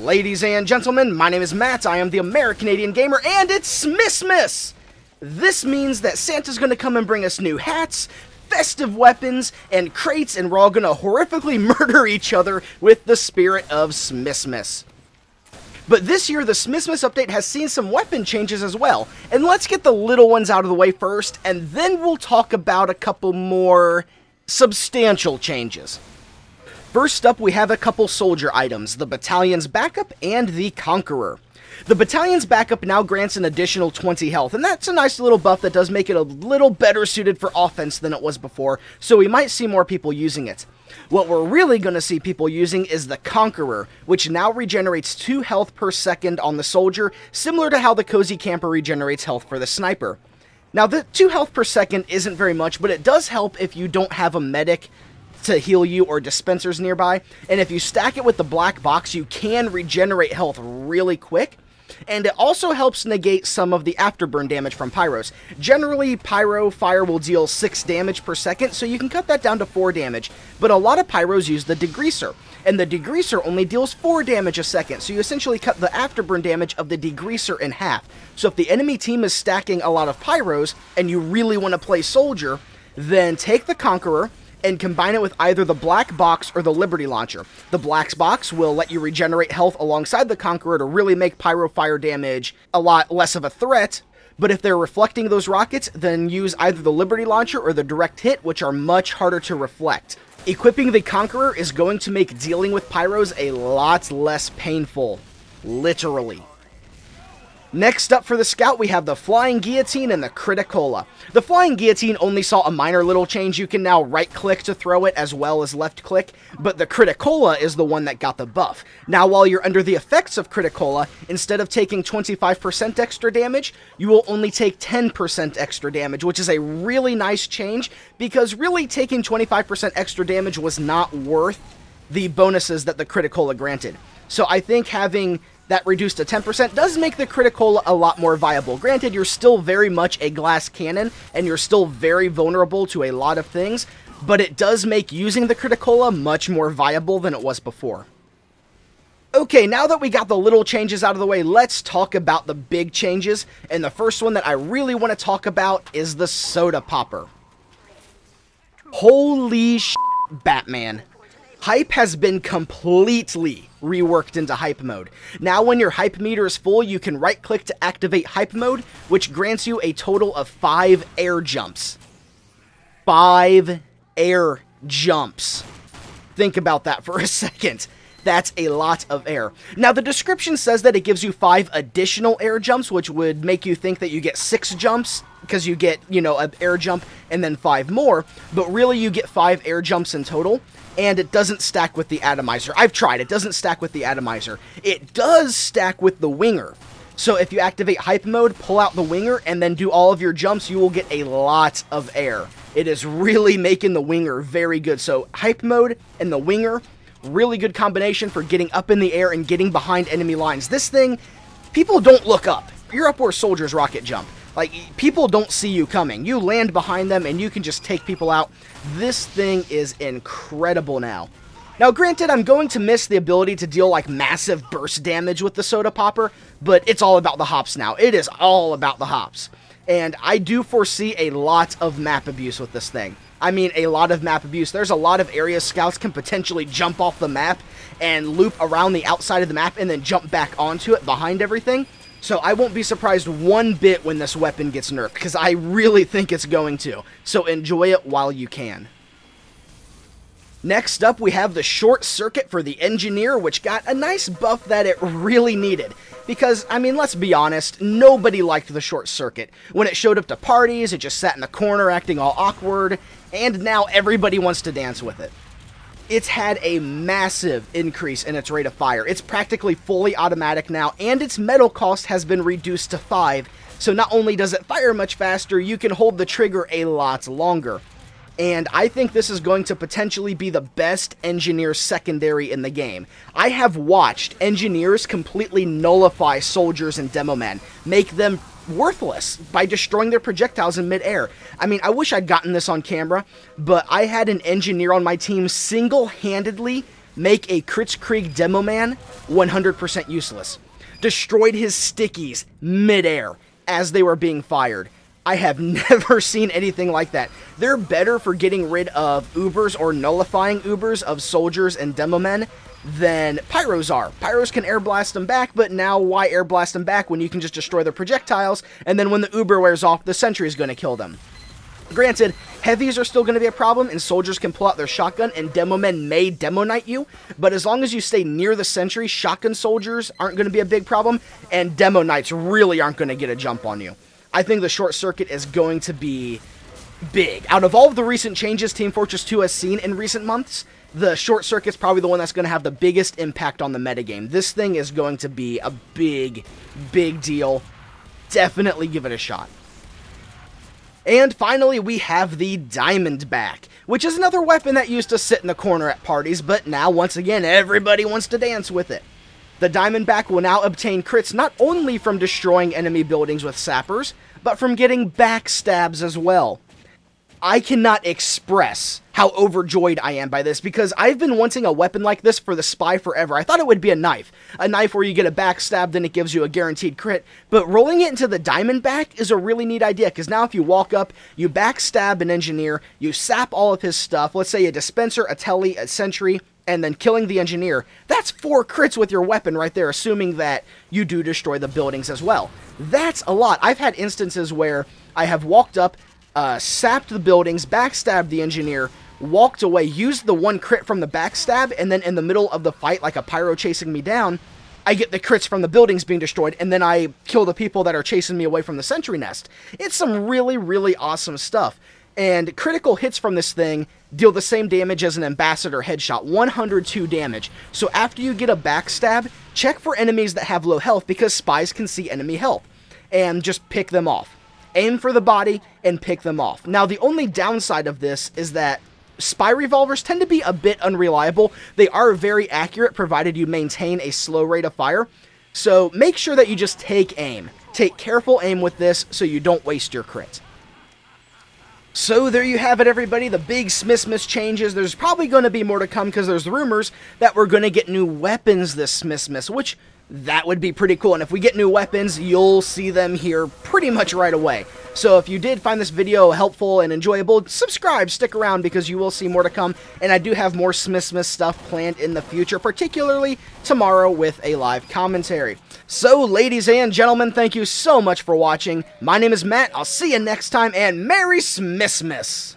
Ladies and gentlemen, my name is Matt, I am the American-Canadian Gamer, and it's Smissmas! This means that Santa's gonna come and bring us new hats, festive weapons, and crates, and we're all gonna horrifically murder each other with the spirit of Smissmas. But this year, the Smissmas update has seen some weapon changes as well, and let's get the little ones out of the way first, and then we'll talk about a couple more substantial changes. First up, we have a couple soldier items, the Battalion's Backup and the Conqueror. The Battalion's Backup now grants an additional 20 health, and that's a nice little buff that does make it a little better suited for offense than it was before, so we might see more people using it. What we're really going to see people using is the Conqueror, which now regenerates 2 health per second on the soldier, similar to how the Cozy Camper regenerates health for the sniper. Now, the 2 health per second isn't very much, but it does help if you don't have a medic to heal you or dispensers nearby, and if you stack it with the black box, you can regenerate health really quick, and it also helps negate some of the afterburn damage from pyros. Generally, pyro fire will deal 6 damage per second, so you can cut that down to 4 damage, but a lot of pyros use the degreaser, and the degreaser only deals 4 damage a second, so you essentially cut the afterburn damage of the degreaser in half. So if the enemy team is stacking a lot of pyros, and you really want to play soldier, then take the Conqueror, and combine it with either the black box or the Liberty Launcher. The black box will let you regenerate health alongside the Conqueror to really make pyro fire damage a lot less of a threat, but if they're reflecting those rockets, then use either the Liberty Launcher or the direct hit, which are much harder to reflect. Equipping the Conqueror is going to make dealing with pyros a lot less painful. Literally. Next up for the Scout, we have the Flying Guillotine and the Criticola. The Flying Guillotine only saw a minor little change. You can now right-click to throw it as well as left-click, but the Criticola is the one that got the buff. Now, while you're under the effects of Criticola, instead of taking 25% extra damage, you will only take 10% extra damage, which is a really nice change, because really taking 25% extra damage was not worth the bonuses that the Criticola granted. So I think having that reduced to 10% does make the Criticola a lot more viable. Granted, you're still very much a glass cannon, and you're still very vulnerable to a lot of things, but it does make using the Criticola much more viable than it was before. Okay, now that we got the little changes out of the way, let's talk about the big changes, and the first one that I really want to talk about is the Soda Popper. Holy sh**, Batman. Hype has been completely reworked into hype mode. Now when your hype meter is full, you can right-click to activate hype mode, which grants you a total of 5 air jumps. 5 air jumps. Think about that for a second. That's a lot of air. Now, the description says that it gives you 5 additional air jumps, which would make you think that you get 6 jumps, because you get, you know, an air jump and then 5 more, but really you get 5 air jumps in total, and it doesn't stack with the atomizer. I've tried, it doesn't stack with the atomizer. It does stack with the winger. So if you activate hype mode, pull out the winger, and then do all of your jumps, you will get a lot of air. It is really making the winger very good. So hype mode and the winger, really good combination for getting up in the air and getting behind enemy lines. This thing, people don't look up. You're up where soldiers rocket jump. Like, people don't see you coming. You land behind them and you can just take people out. This thing is incredible now. Now, granted, I'm going to miss the ability to deal, like, massive burst damage with the Soda Popper, but it's all about the hops now. It is all about the hops. And I do foresee a lot of map abuse with this thing. I mean, a lot of map abuse. There's a lot of areas scouts can potentially jump off the map and loop around the outside of the map and then jump back onto it behind everything. So I won't be surprised one bit when this weapon gets nerfed, because I really think it's going to. So enjoy it while you can. Next up, we have the Short Circuit for the Engineer, which got a nice buff that it really needed. Because, I mean, let's be honest, nobody liked the Short Circuit. When it showed up to parties, it just sat in the corner acting all awkward, and now everybody wants to dance with it. It's had a massive increase in its rate of fire. It's practically fully automatic now, and its metal cost has been reduced to 5, so not only does it fire much faster, you can hold the trigger a lot longer. And I think this is going to potentially be the best Engineer secondary in the game. I have watched Engineers completely nullify soldiers and demo men, make them worthless by destroying their projectiles in midair. I mean, I wish I'd gotten this on camera, but I had an Engineer on my team single-handedly make a Kritzkrieg Demo Man 100% useless. Destroyed his stickies mid-air as they were being fired. I have never seen anything like that. They're better for getting rid of Ubers or nullifying Ubers of soldiers and demo men than Pyros are. Pyros can air blast them back, but now why air blast them back when you can just destroy their projectiles, and then when the Uber wears off, the sentry is going to kill them. Granted, heavies are still going to be a problem, and soldiers can pull out their shotgun, and demo men may demo knight you, but as long as you stay near the sentry, shotgun soldiers aren't going to be a big problem, and demo knights really aren't going to get a jump on you. I think the short circuit is going to be big. Out of all of the recent changes Team Fortress 2 has seen in recent months, the short circuit's probably the one that's going to have the biggest impact on the metagame. This thing is going to be a big, big deal. Definitely give it a shot. And finally, we have the Diamondback, which is another weapon that used to sit in the corner at parties, but now, once again, everybody wants to dance with it. The Diamondback will now obtain crits not only from destroying enemy buildings with sappers, but from getting backstabs as well. I cannot express how overjoyed I am by this, because I've been wanting a weapon like this for the Spy forever. I thought it would be a knife where you get a backstab, then it gives you a guaranteed crit, but rolling it into the Diamondback is a really neat idea, because now if you walk up, you backstab an engineer, you sap all of his stuff, let's say a dispenser, a tele, a sentry, and then killing the engineer, that's 4 crits with your weapon right there, assuming that you do destroy the buildings as well. That's a lot. I've had instances where I have walked up, sapped the buildings, backstabbed the engineer, walked away, used the 1 crit from the backstab, and then in the middle of the fight, like a pyro chasing me down, I get the crits from the buildings being destroyed, and then I kill the people that are chasing me away from the sentry nest. It's some really, really awesome stuff. And critical hits from this thing deal the same damage as an ambassador headshot, 102 damage. So after you get a backstab, check for enemies that have low health, because spies can see enemy health, and just pick them off. Aim for the body and pick them off. Now, the only downside of this is that spy revolvers tend to be a bit unreliable. They are very accurate, provided you maintain a slow rate of fire. So make sure that you just take aim. Take careful aim with this so you don't waste your crit. So there you have it, everybody, the big Smissmas changes. There's probably going to be more to come, because there's rumors that we're going to get new weapons this Smissmas, which that would be pretty cool. And if we get new weapons, you'll see them here pretty much right away. So if you did find this video helpful and enjoyable, subscribe, stick around, because you will see more to come. And I do have more Smissmas stuff planned in the future, particularly tomorrow with a live commentary. So, ladies and gentlemen, thank you so much for watching. My name is Matt. I'll see you next time, and Merry Smissmas!